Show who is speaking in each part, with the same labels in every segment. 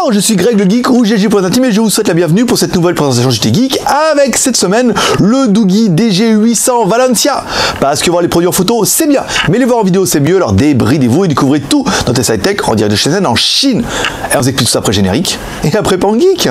Speaker 1: Bonjour, je suis Greg le Geek ou GG.intime et je vous souhaite la bienvenue pour cette nouvelle présentation JT Geek avec cette semaine le Doogee DG800 Valencia. Parce que voir les produits en photo c'est bien, mais les voir en vidéo c'est mieux, alors débridez-vous et découvrez tout dans TSI Tech en direct de Shenzhen en Chine. Et on vous explique tout ça après générique et après Pan Geek.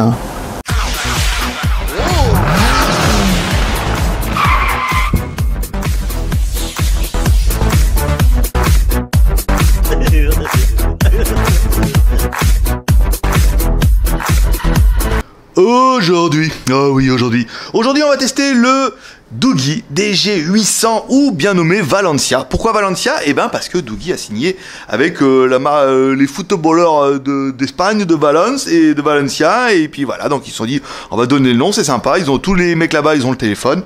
Speaker 1: Aujourd'hui, aujourd'hui on va tester le Doogee DG800 ou bien nommé Valencia. Pourquoi Valencia? Eh bien parce que Doogee a signé avec les footballeurs d'Espagne, de Valence et de Valencia, et puis voilà, donc ils se sont dit on va donner le nom, c'est sympa, ils ont tous les mecs là-bas, ils ont le téléphone,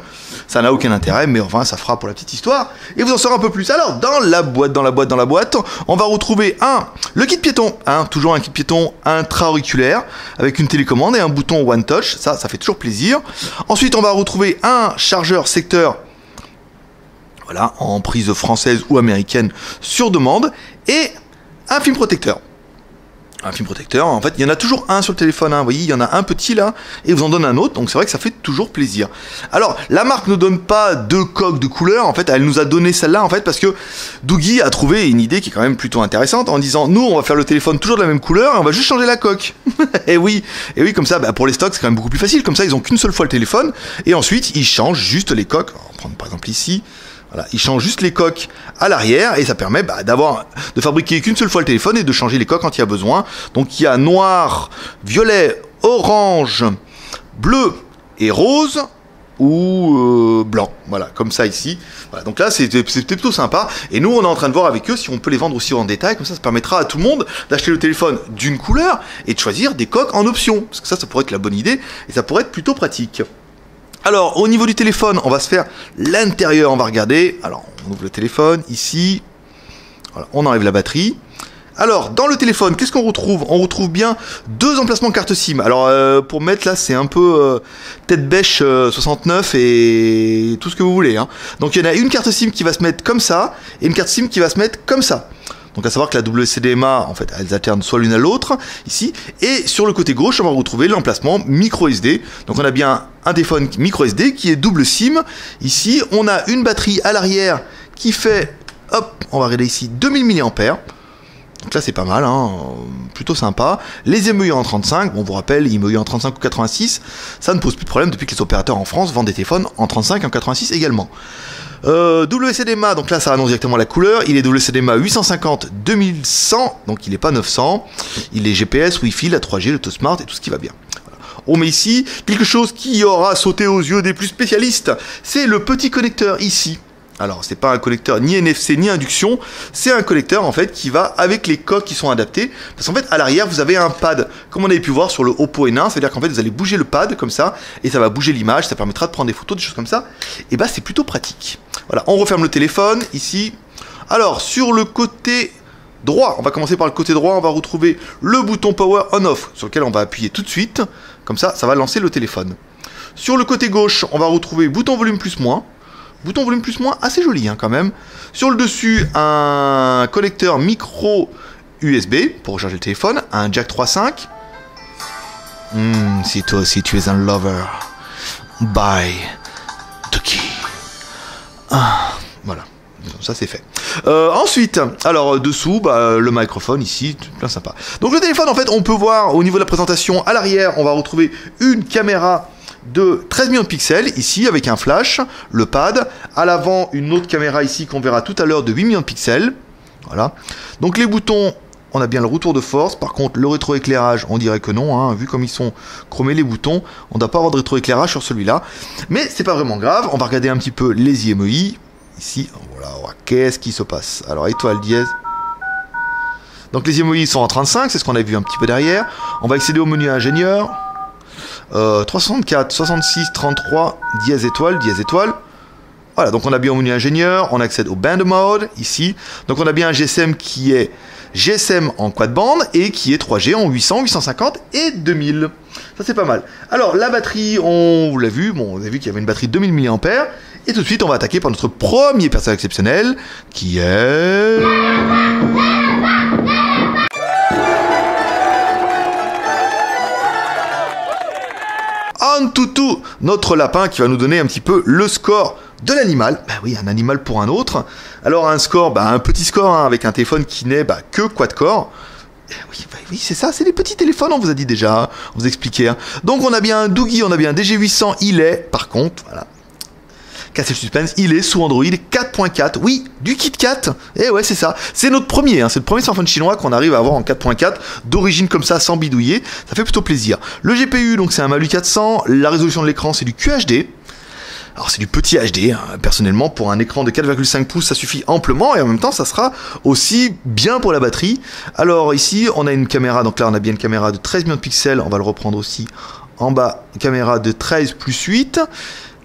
Speaker 1: ça n'a aucun intérêt, mais enfin ça fera pour la petite histoire, et vous en saurez un peu plus. Alors dans la boîte, on va retrouver le kit piéton, toujours un kit piéton intra-auriculaire, avec une télécommande et un bouton One Touch, ça fait toujours plaisir. Ensuite on va retrouver un chargeur secteur, voilà, en prise française ou américaine sur demande, et un film protecteur. Un film protecteur, en fait, il y en a toujours un sur le téléphone, vous voyez, il y en a un petit là, et vous en donne un autre, donc c'est vrai que ça fait toujours plaisir. Alors, la marque ne donne pas deux coques de couleur, en fait, elle nous a donné celle-là, en fait, parce que Doogee a trouvé une idée qui est quand même plutôt intéressante, en disant, nous, on va faire le téléphone toujours de la même couleur, et on va juste changer la coque. et oui, comme ça, pour les stocks, c'est quand même beaucoup plus facile, comme ça, ils ont qu'une seule fois le téléphone, et ensuite, ils changent juste les coques. On va prendre par exemple ici. Voilà, ils changent juste les coques à l'arrière et ça permet de fabriquer qu'une seule fois le téléphone et de changer les coques quand il y a besoin. Donc il y a noir, violet, orange, bleu et rose ou blanc. Voilà, comme ça ici. Voilà, donc là c'est plutôt sympa. Et nous on est en train de voir avec eux si on peut les vendre aussi en détail. Comme ça permettra à tout le monde d'acheter le téléphone d'une couleur et de choisir des coques en option. Parce que ça pourrait être la bonne idée et ça pourrait être plutôt pratique. Alors, au niveau du téléphone, on va se faire l'intérieur, on va regarder. Alors, on ouvre le téléphone, ici. Voilà, on enlève la batterie. Alors, dans le téléphone, qu'est-ce qu'on retrouve? On retrouve bien deux emplacements carte SIM. Alors, pour mettre là, c'est un peu tête bêche 69 et tout ce que vous voulez. Donc, il y en a une carte SIM qui va se mettre comme ça et une carte SIM qui va se mettre comme ça. Donc à savoir que la WCDMA, en fait, elles alternent soit l'une à l'autre, ici, et sur le côté gauche, on va retrouver l'emplacement micro SD. Donc on a bien un téléphone micro SD qui est double SIM. Ici, on a une batterie à l'arrière qui fait, hop, on va regarder ici, 2000 mAh. Donc là c'est pas mal, plutôt sympa. Les IMEI en 35, bon, on vous rappelle, IMEI en 35 ou 86, ça ne pose plus de problème depuis que les opérateurs en France vendent des téléphones en 35 et en 86 également. WCDMA, donc là ça annonce directement la couleur, il est WCDMA 850-2100, donc il n'est pas 900, il est GPS, Wi-Fi, la 3G, l'Autosmart et tout ce qui va bien. Voilà. On met ici quelque chose qui aura sauté aux yeux des plus spécialistes, c'est le petit connecteur ici. Alors c'est pas un connecteur ni NFC ni induction, c'est un connecteur en fait qui va avec les coques qui sont adaptées, parce qu'en fait à l'arrière vous avez un pad, comme on avait pu voir sur le Oppo N1, c'est-à-dire qu'en fait vous allez bouger le pad comme ça, et ça va bouger l'image, ça permettra de prendre des photos, des choses comme ça, et c'est plutôt pratique. Voilà, on referme le téléphone ici. Alors sur le côté droit, on va commencer par le côté droit, on va retrouver le bouton Power On-Off, sur lequel on va appuyer tout de suite, comme ça, ça va lancer le téléphone. Sur le côté gauche, on va retrouver bouton volume plus-moins. Bouton volume plus-moins, assez joli quand même. Sur le dessus, un connecteur micro USB pour recharger le téléphone, un jack 3.5. Si toi aussi tu es un lover, buy Doogee. Voilà, ça c'est fait. Ensuite, alors dessous, le microphone ici, plein sympa. Donc le téléphone, en fait, on peut voir au niveau de la présentation, à l'arrière, on va retrouver une caméra de 13 millions de pixels, ici, avec un flash, le pad. À l'avant, une autre caméra ici qu'on verra tout à l'heure de 8 millions de pixels. Voilà. Donc les boutons, on a bien le retour de force. Par contre, le rétroéclairage, on dirait que non. Vu comme ils sont chromés les boutons, on ne doit pas avoir de rétroéclairage sur celui-là. Mais c'est pas vraiment grave. On va regarder un petit peu les IMEI. Ici, voilà, qu'est-ce qui se passe? Alors, étoile dièse. Donc les IMEI sont en 35, c'est ce qu'on a vu un petit peu derrière. On va accéder au menu ingénieur. 364, 66, 33, dièse étoile. Voilà, donc on a bien au menu ingénieur, on accède au band mode, ici. Donc on a bien un GSM qui est GSM en quad bande et qui est 3G en 800, 850 et 2000. Ça c'est pas mal. Alors la batterie, on vous l'a vu, bon, vous avez vu qu'il y avait une batterie de 2000 mAh. Et tout de suite, on va attaquer par notre premier personnage exceptionnel, qui est... Antutu, notre lapin qui va nous donner un petit peu le score de l'animal. Bah oui, un animal pour un autre. Alors un score, bah un petit score hein, avec un téléphone qui n'est bah, que quad-core. Oui, bah oui c'est ça, c'est des petits téléphones, on vous a dit déjà, on vous expliquait. Hein. Donc on a bien un Doogie, on a bien un DG800, il est, par contre, voilà, casser le suspense, il est sous Android 4.4, oui, du KitKat, et ouais c'est ça, c'est notre premier, hein, c'est le premier smartphone chinois qu'on arrive à avoir en 4.4, d'origine comme ça, sans bidouiller, ça fait plutôt plaisir. Le GPU, donc c'est un Mali 400, la résolution de l'écran c'est du QHD, alors c'est du petit HD, hein. Personnellement pour un écran de 4,5 pouces ça suffit amplement et en même temps ça sera aussi bien pour la batterie. Alors ici on a une caméra, donc là on a bien une caméra de 13 millions de pixels, on va le reprendre aussi en bas, caméra de 13 plus 8.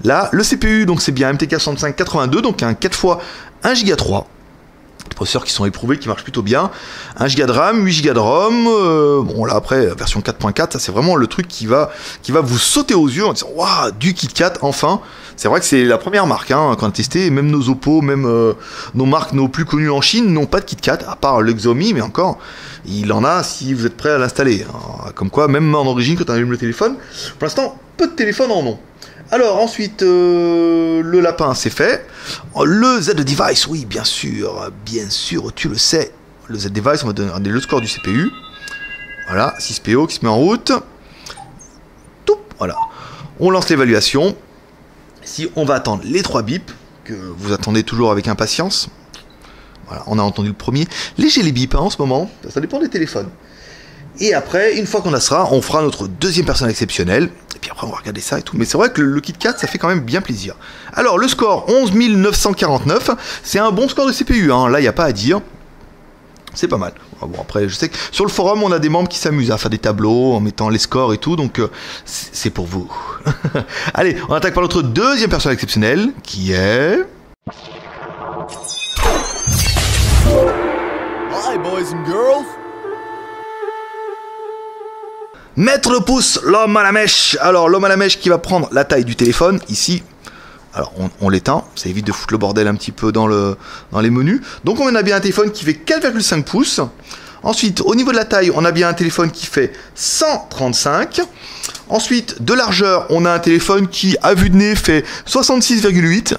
Speaker 1: Là le CPU donc c'est bien MTK 6582, donc un 4 x 1 Go 3. Des processeurs qui sont éprouvés, qui marchent plutôt bien. 1 Go de RAM, 8 Go de ROM. Bon là après, version 4.4, ça c'est vraiment le truc qui va vous sauter aux yeux en disant waouh, du KitKat, enfin. C'est vrai que c'est la première marque hein, qu'on a testé, même nos Oppo, même nos marques nos plus connues en Chine n'ont pas de KitKat, à part le Xiaomi, mais encore, il en a si vous êtes prêt à l'installer. Comme quoi, même en origine, quand on allume le téléphone, pour l'instant, peu de téléphones en ont. Alors ensuite, le lapin c'est fait. Le Z-Device, oui bien sûr, tu le sais. Le Z-Device, on va donner le score du CPU. Voilà, 6PO qui se met en route. Tout, voilà. On lance l'évaluation. Si on va attendre les 3 bips, que vous attendez toujours avec impatience. Voilà, on a entendu le premier. Léger les bips hein, en ce moment, ça dépend des téléphones. Et après, une fois qu'on a ça, on fera notre deuxième personne exceptionnelle. Et puis après, on va regarder ça et tout. Mais c'est vrai que le KitKat, ça fait quand même bien plaisir. Alors, le score, 11 949. C'est un bon score de CPU. Hein. Là, il n'y a pas à dire. C'est pas mal. Bon, après, je sais que sur le forum, on a des membres qui s'amusent à faire des tableaux en mettant les scores et tout. Donc, c'est pour vous. Allez, on attaque par notre deuxième personne exceptionnelle, qui est...
Speaker 2: Hi, boys and girls.
Speaker 1: Mettre le pouce, l'homme à la mèche. Alors l'homme à la mèche qui va prendre la taille du téléphone, ici. Alors on l'éteint, ça évite de foutre le bordel un petit peu dans les menus. Donc on a bien un téléphone qui fait 4,5 pouces. Ensuite, au niveau de la taille, on a bien un téléphone qui fait 135. Ensuite, de largeur, on a un téléphone qui, à vue de nez, fait 66,8.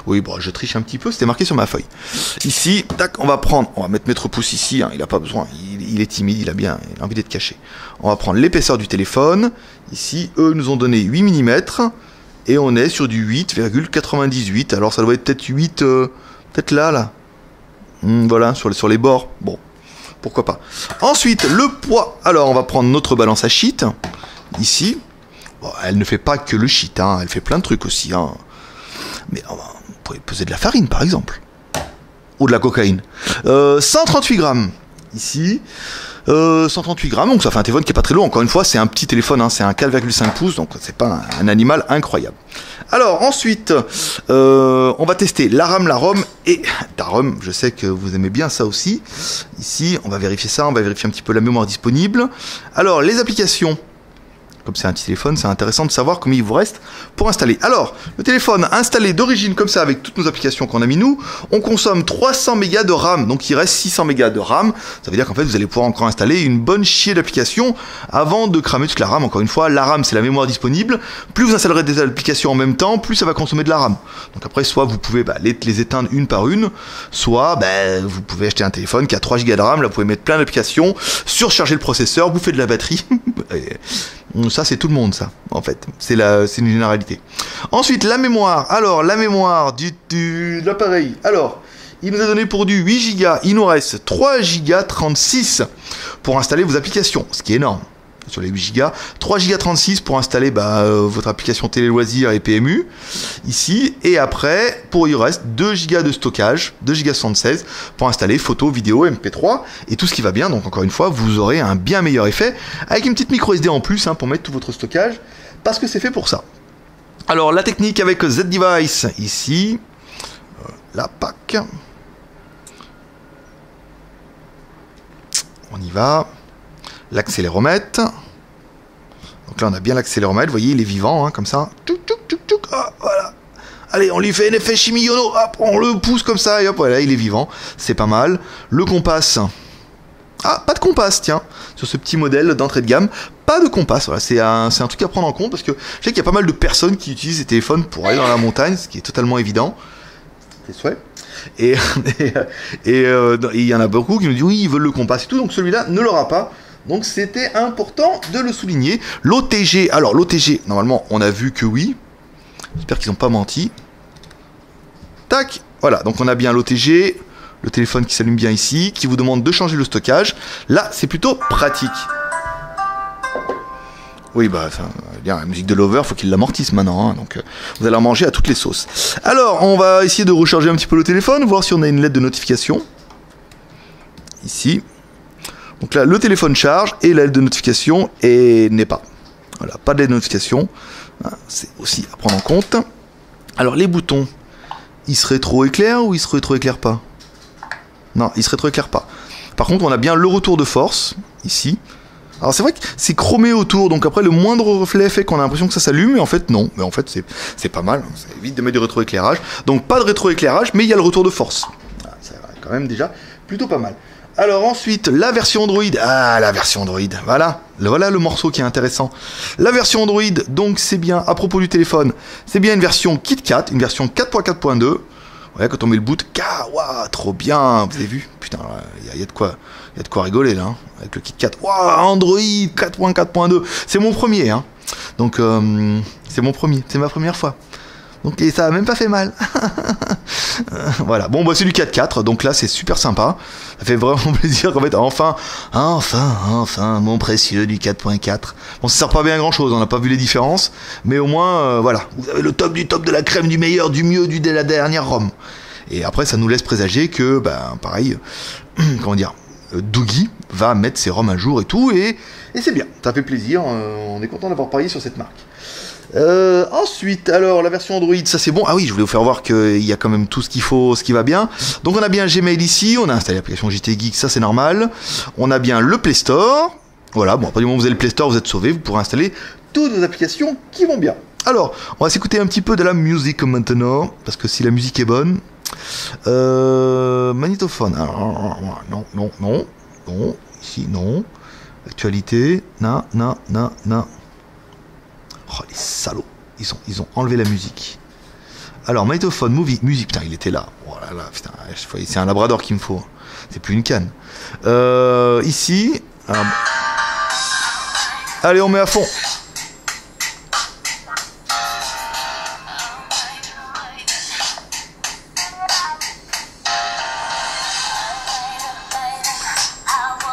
Speaker 1: Oui, bon, je triche un petit peu, c'était marqué sur ma feuille. Ici, tac, on va mettre mettre pouce ici, hein, il n'a pas besoin, il est timide, il a envie d'être caché. On va prendre l'épaisseur du téléphone. Ici, eux nous ont donné 8 mm. Et on est sur du 8,98. Alors ça doit être peut-être 8, peut-être là. Voilà, sur les bords. Bon, pourquoi pas. Ensuite, le poids. Alors, on va prendre notre balance à shit. Ici. Bon, elle ne fait pas que le shit, hein. Elle fait plein de trucs aussi. Hein. Mais vous pouvez peser de la farine, par exemple. Ou de la cocaïne. 138 grammes. Ici. 138 grammes, donc ça fait un téléphone qui est pas très lourd. Encore une fois, c'est un petit téléphone, hein, c'est un 4,5 pouces, donc c'est pas un animal incroyable. Alors ensuite, on va tester la RAM, la ROM et la ROM. Je sais que vous aimez bien ça aussi. Ici, on va vérifier ça, on va vérifier un petit peu la mémoire disponible. Alors les applications. Comme c'est un petit téléphone, c'est intéressant de savoir combien il vous reste pour installer. Alors, le téléphone installé d'origine comme ça avec toutes nos applications qu'on a mis nous, on consomme 300 mégas de RAM, donc il reste 600 mégas de RAM. Ça veut dire qu'en fait, vous allez pouvoir encore installer une bonne chier d'applications avant de cramer toute la RAM. Encore une fois, la RAM, c'est la mémoire disponible. Plus vous installerez des applications en même temps, plus ça va consommer de la RAM. Donc après, soit vous pouvez les éteindre une par une, soit vous pouvez acheter un téléphone qui a 3 Go de RAM, là vous pouvez mettre plein d'applications, surcharger le processeur, bouffer de la batterie. Ça c'est tout le monde ça en fait, c'est une généralité. Ensuite la mémoire, alors la mémoire de l'appareil, alors il nous a donné pour du 8 Go, il nous reste 3 Go 36 pour installer vos applications, ce qui est énorme. Sur les 8 Go, 3 Go 36 pour installer votre application télé loisirs et PMU ici, et après il reste 2 Go de stockage, 2 Go 76 pour installer photos, vidéos, MP3 et tout ce qui va bien. Donc encore une fois, vous aurez un bien meilleur effet avec une petite micro SD en plus hein, pour mettre tout votre stockage parce que c'est fait pour ça. Alors la technique avec Z-Device ici, la PAC, on y va. L'accéléromètre. Donc là on a bien l'accéléromètre, vous voyez il est vivant hein, comme ça. Voilà. Allez on lui fait un effet Shimiyono, hop, on le pousse comme ça et hop voilà il est vivant, c'est pas mal. Le compas. Ah pas de compas tiens, sur ce petit modèle d'entrée de gamme. Pas pas de compas, voilà, c'est un truc à prendre en compte parce que je sais qu'il y a pas mal de personnes qui utilisent les téléphones pour aller dans la montagne, ce qui est totalement évident. C'est souhait. Et il y en a beaucoup qui me disent oui, ils veulent le compas et tout, donc celui-là ne l'aura pas. Donc c'était important de le souligner. L'OTG, alors l'OTG, normalement on a vu que oui. J'espère qu'ils n'ont pas menti. Tac, voilà, donc on a bien l'OTG, le téléphone qui s'allume bien ici, qui vous demande de changer le stockage. Là, c'est plutôt pratique. Oui, bah, bien, la musique de Lover, faut qu'il l'amortisse maintenant, hein, donc vous allez en manger à toutes les sauces. Alors, on va essayer de recharger un petit peu le téléphone, voir si on a une lettre de notification. Ici. Donc là, le téléphone charge et la lettre de notification n'est pas. Voilà, pas de lettre de notification. C'est aussi à prendre en compte. Alors, les boutons, ils se rétro-éclairent ou ils se rétro-éclairent pas? Non, ils se rétro-éclairent pas. Par contre, on a bien le retour de force, ici. Alors c'est vrai que c'est chromé autour, donc après le moindre reflet fait qu'on a l'impression que ça s'allume, mais en fait non, mais en fait c'est pas mal, ça évite de mettre du rétroéclairage. Donc pas de rétroéclairage, mais il y a le retour de force. Ah, ça va quand même déjà plutôt pas mal. Alors ensuite, la version Android. Ah, la version Android, voilà le morceau qui est intéressant. La version Android, donc c'est bien, à propos du téléphone, c'est bien une version KitKat, une version 4.4.2. Ouais, quand on met le boot, waouh, trop bien, vous avez vu? Putain, il y a de quoi rigoler là, hein, avec le KitKat. Waouh, Android 4.4.2, c'est mon premier, hein. Donc c'est mon premier, c'est ma première fois. Donc et ça a même pas fait mal. Voilà, bon bah c'est du 4.4, donc là c'est super sympa. Ça fait vraiment plaisir qu'en fait enfin, mon précieux du 4.4. Bon, ça sert pas bien à grand chose, on n'a pas vu les différences, mais au moins voilà, vous avez le top du top de la crème, du meilleur, du mieux, de la dernière ROM. Et après ça nous laisse présager que, ben pareil, comment dire, Doogie va mettre ses ROM à jour et tout, et c'est bien, ça fait plaisir, on est content d'avoir parié sur cette marque. Ensuite, alors la version Android, ça c'est bon. Ah oui, je voulais vous faire voir qu'il y a quand même tout ce qu'il faut, ce qui va bien. Donc on a bien Gmail ici, on a installé l'application JT Geek, ça c'est normal. On a bien le Play Store. Voilà, bon, à partir du moment où vous avez le Play Store, vous êtes sauvé, vous pourrez installer toutes vos applications qui vont bien. Alors, on va s'écouter un petit peu de la musique maintenant, parce que si la musique est bonne. Magnétophone. Alors, non, ici non. Actualité, non. Oh les salauds, ils ont enlevé la musique. Alors magnétophone, musique, putain il était là. Oh là là, putain, c'est un labrador qu'il me faut. C'est plus une canne. Ici. Allez, on met à fond.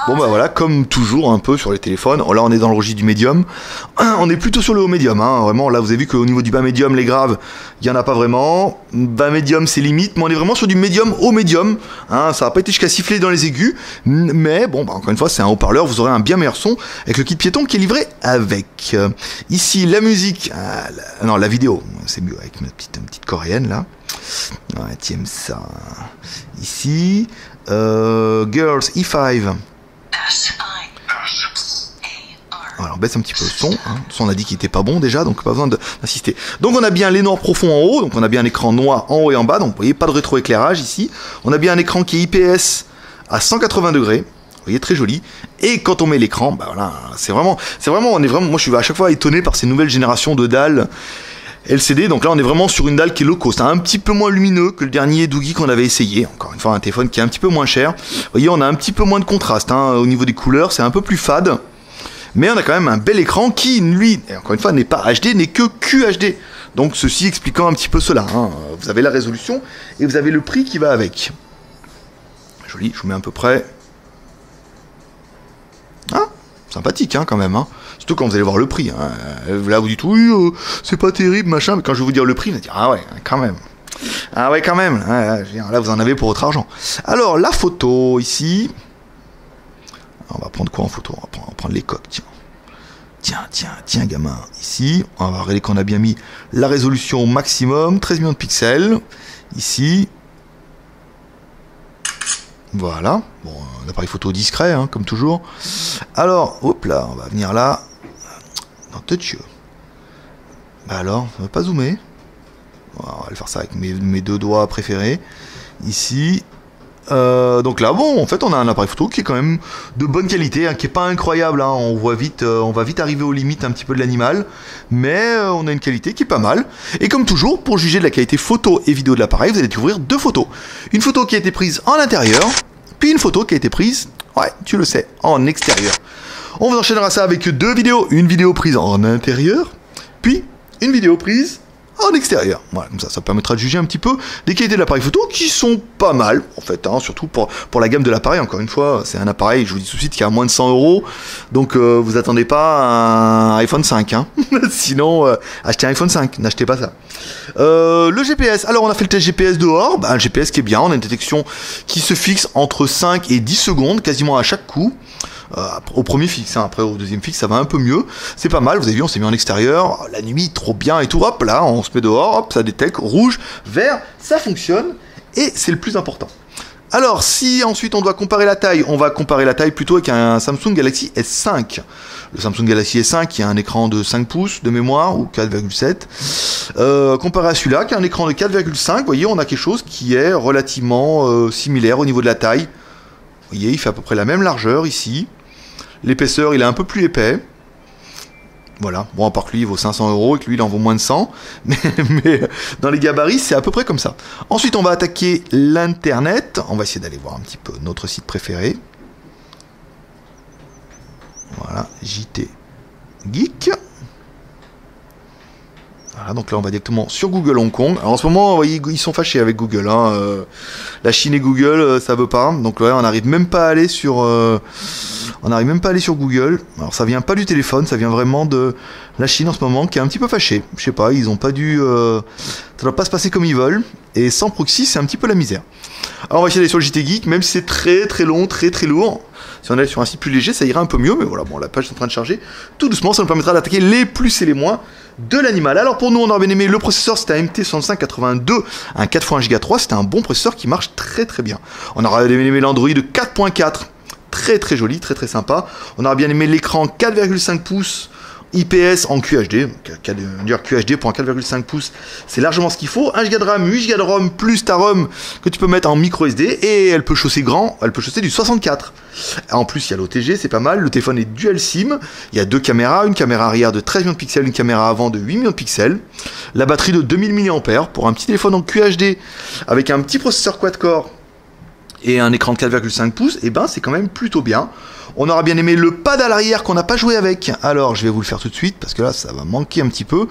Speaker 1: Bon bah voilà, comme toujours un peu sur les téléphones, là on est dans le registre du médium, on est plutôt sur le haut médium, hein. Vraiment là vous avez vu qu'au niveau du bas médium, les graves, il n'y en a pas vraiment, bas médium c'est limite, mais on est vraiment sur du médium au médium, hein. Ça n'a pas été jusqu'à siffler dans les aigus, mais bon bah encore une fois c'est un haut-parleur, vous aurez un bien meilleur son avec le kit piéton qui est livré avec. Ici la musique, non la vidéo, c'est mieux avec une petite coréenne là, ouais, tu aimes ça. Ici, Girls E5. Alors on baisse un petit peu le son, hein. Le son on a dit qu'il était pas bon déjà, donc pas besoin d'insister. Donc on a bien les noirs profonds en haut, donc on a bien un écran noir en haut et en bas, donc vous voyez pas de rétroéclairage ici. On a bien un écran qui est IPS à 180 degrés, vous voyez, très joli. Et quand on met l'écran, bah voilà, c'est vraiment, moi je suis à chaque fois étonné par ces nouvelles générations de dalles LCD, donc là on est vraiment sur une dalle qui est low cost, un petit peu moins lumineux que le dernier Doogie qu'on avait essayé, encore une fois un téléphone qui est un petit peu moins cher. Vous voyez, on a un petit peu moins de contraste, hein, au niveau des couleurs, c'est un peu plus fade. Mais on a quand même un bel écran qui, lui, encore une fois, n'est pas HD, n'est que QHD. Donc ceci expliquant un petit peu cela, hein. Vous avez la résolution et vous avez le prix qui va avec. Joli, je vous mets un peu près. Ah, sympathique, hein, quand même, hein. Surtout quand vous allez voir le prix, hein. Là vous dites oui, c'est pas terrible, machin, mais quand je vais vous dire le prix, vous allez dire ah ouais, quand même. Ah ouais, quand même. Là vous en avez pour votre argent. Alors la photo ici. On va prendre quoi en photo? On va prendre les coques, tiens, gamin. Ici, on va regarder qu'on a bien mis la résolution au maximum, 13 millions de pixels. Ici. Voilà. Bon, un appareil photo discret, hein, comme toujours. Alors, hop là, on va venir là. Dans Touch. Bah alors, ça va pas zoomer. On va aller faire ça avec mes deux doigts préférés. Ici. Donc là, bon, en fait, on a un appareil photo qui est quand même de bonne qualité, hein, qui est pas incroyable. Hein, on va vite arriver aux limites un petit peu de l'animal, mais on a une qualité qui est pas mal. Et comme toujours, pour juger de la qualité photo et vidéo de l'appareil, vous allez découvrir deux photos. Une photo qui a été prise en intérieur, puis une photo qui a été prise, ouais, tu le sais, en extérieur. On vous enchaînera ça avec deux vidéos. Une vidéo prise en intérieur, puis une vidéo prise en extérieur. Voilà, comme ça permettra de juger un petit peu des qualités de l'appareil photo qui sont pas mal, en fait, hein, surtout pour la gamme de l'appareil. Encore une fois, c'est un appareil, je vous dis tout de suite, qui a moins de 100 €, donc vous attendez pas un iPhone 5, hein. Sinon, achetez un iPhone 5, n'achetez pas ça. Le GPS, alors on a fait le test GPS dehors, un GPS qui est bien, on a une détection qui se fixe entre 5 et 10 secondes, quasiment à chaque coup. Au premier fixe, hein. Après au deuxième fixe ça va un peu mieux, c'est pas mal, vous avez vu on s'est mis en extérieur, la nuit trop bien et tout, hop là on se met dehors, hop ça détecte, rouge, vert, ça fonctionne et c'est le plus important. Alors si ensuite on doit comparer la taille, on va comparer la taille plutôt avec un Samsung Galaxy S5. Le Samsung Galaxy S5 qui a un écran de 5 pouces de mémoire ou 4,7 comparé à celui-là qui a un écran de 4,5, vous voyez on a quelque chose qui est relativement similaire au niveau de la taille. Vous voyez, il fait à peu près la même largeur ici. L'épaisseur, il est un peu plus épais. Voilà. Bon, à part que lui, il vaut 500 € et que lui, il en vaut moins de 100. Mais dans les gabarits, c'est à peu près comme ça. Ensuite, on va attaquer l'Internet. On va essayer d'aller voir un petit peu notre site préféré. Voilà, JT Geek. Voilà, donc là on va directement sur Google Hong Kong. Alors en ce moment, ils sont fâchés avec Google. Hein. La Chine et Google, ça veut pas. Donc là, on n'arrive même pas à aller sur, Google. Alors ça vient pas du téléphone, ça vient vraiment de la Chine en ce moment, qui est un petit peu fâchée. Je sais pas, ils ont pas dû, ça doit pas se passer comme ils veulent. Et sans proxy, c'est un petit peu la misère. Alors on va essayer d'aller sur le JT Geek, même si c'est très très long, très très lourd. Si on est sur un site plus léger, ça ira un peu mieux, mais voilà, bon, la page est en train de charger tout doucement, ça nous permettra d'attaquer les plus et les moins de l'animal. Alors pour nous, on aurait bien aimé le processeur, c'était un MT6582, un 4x1 Go 3, c'était un bon processeur qui marche très très bien. On aurait bien aimé l'Android 4.4, très très joli, très très sympa. On aurait bien aimé l'écran 4,5 pouces IPS en QHD, dire QHD pour un 4,5 pouces, c'est largement ce qu'il faut. 1 Go de RAM, 8 Go de ROM, plus ta ROM que tu peux mettre en micro SD, et elle peut chausser grand, elle peut chausser du 64. En plus, il y a l'OTG, c'est pas mal. Le téléphone est dual SIM, il y a deux caméras, une caméra arrière de 13 millions de pixels, une caméra avant de 8 millions de pixels. La batterie de 2000 mAh pour un petit téléphone en QHD avec un petit processeur quad-core et un écran de 4,5 pouces, et ben c'est quand même plutôt bien. On aura bien aimé le pad à l'arrière qu'on n'a pas joué avec. Alors je vais vous le faire tout de suite parce que là ça va manquer un petit peu.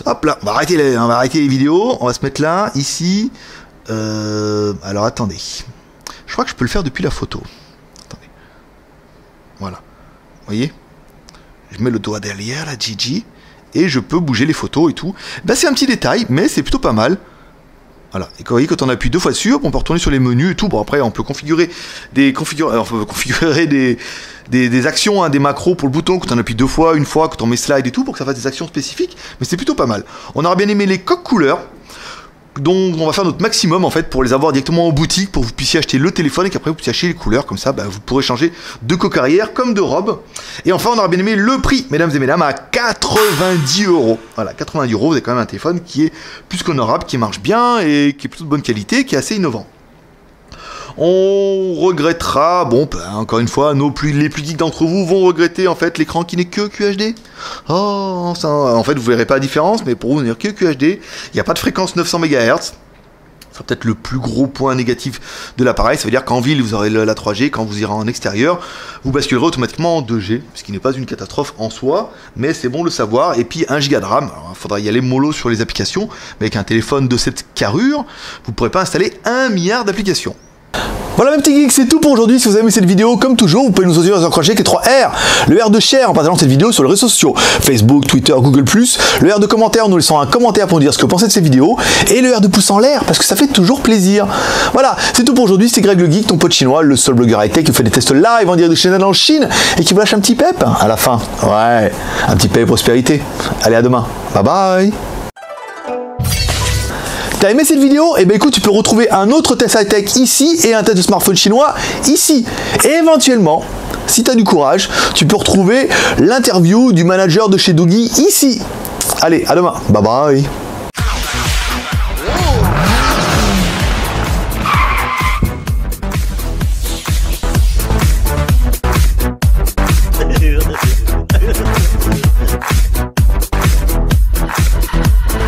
Speaker 1: Hop là, on va arrêter les vidéos. On va se mettre là, ici. Alors attendez. Je crois que je peux le faire depuis la photo. Attendez. Voilà. Vous voyez? Je mets le doigt derrière la Gigi et je peux bouger les photos et tout. Ben, c'est un petit détail, mais c'est plutôt pas mal. Voilà, et vous voyez, quand on appuie deux fois dessus, on peut retourner sur les menus et tout. Bon, après, on peut configurer des actions, hein, des macros pour le bouton, quand on appuie deux fois, une fois, quand on met slide et tout, pour que ça fasse des actions spécifiques. Mais c'est plutôt pas mal. On aura bien aimé les coques couleurs, dont on va faire notre maximum en fait pour les avoir directement en boutique, pour que vous puissiez acheter le téléphone et qu'après vous puissiez acheter les couleurs. Comme ça, vous pourrez changer de coque arrière comme de robe. Et enfin, on aura bien aimé le prix, mesdames et mesdames, à 90 €. Voilà, 90 €, vous avez quand même un téléphone qui est plus qu'honorable, qui marche bien et qui est plutôt de bonne qualité, qui est assez innovant. On regrettera, bon, encore une fois, les plus geeks d'entre vous vont regretter en fait l'écran qui n'est que QHD. Oh, ça, en fait, vous verrez pas la différence, mais pour vous, il n'y a que QHD. Il n'y a pas de fréquence 900 MHz. C'est peut-être le plus gros point négatif de l'appareil. Ça veut dire qu'en ville, vous aurez la 3G. Quand vous irez en extérieur, vous basculerez automatiquement en 2G, ce qui n'est pas une catastrophe en soi, mais c'est bon de le savoir. Et puis 1 Go de RAM. Alors, il faudra y aller mollo sur les applications, mais avec un téléphone de cette carrure, vous ne pourrez pas installer 1 milliard d'applications.
Speaker 3: Voilà mes petits geeks, c'est tout pour aujourd'hui. Si vous avez aimé cette vidéo, comme toujours, vous pouvez nous soutenir sur encourager avec les 3 R. Le R de share en partageant cette vidéo sur les réseaux sociaux, Facebook, Twitter, Google+. Le R de commentaire en nous laissant un commentaire pour nous dire ce que vous pensez de cette vidéo. Et le R de pouce en l'air, parce que ça fait toujours plaisir. Voilà, c'est tout pour aujourd'hui. C'est Greg le Geek, ton pote chinois, le seul blogueur high-tech qui fait des tests live en direct de Shenzhen en Chine et qui vous lâche un petit pep à la fin. Ouais, un petit pep et prospérité. Allez, à demain. Bye bye. T'as aimé cette vidéo? Eh bien écoute, tu peux retrouver un autre test high-tech ici et un test de smartphone chinois ici. Et éventuellement, si tu as du courage, tu peux retrouver l'interview du manager de chez Doogee ici. Allez, à demain. Bye bye.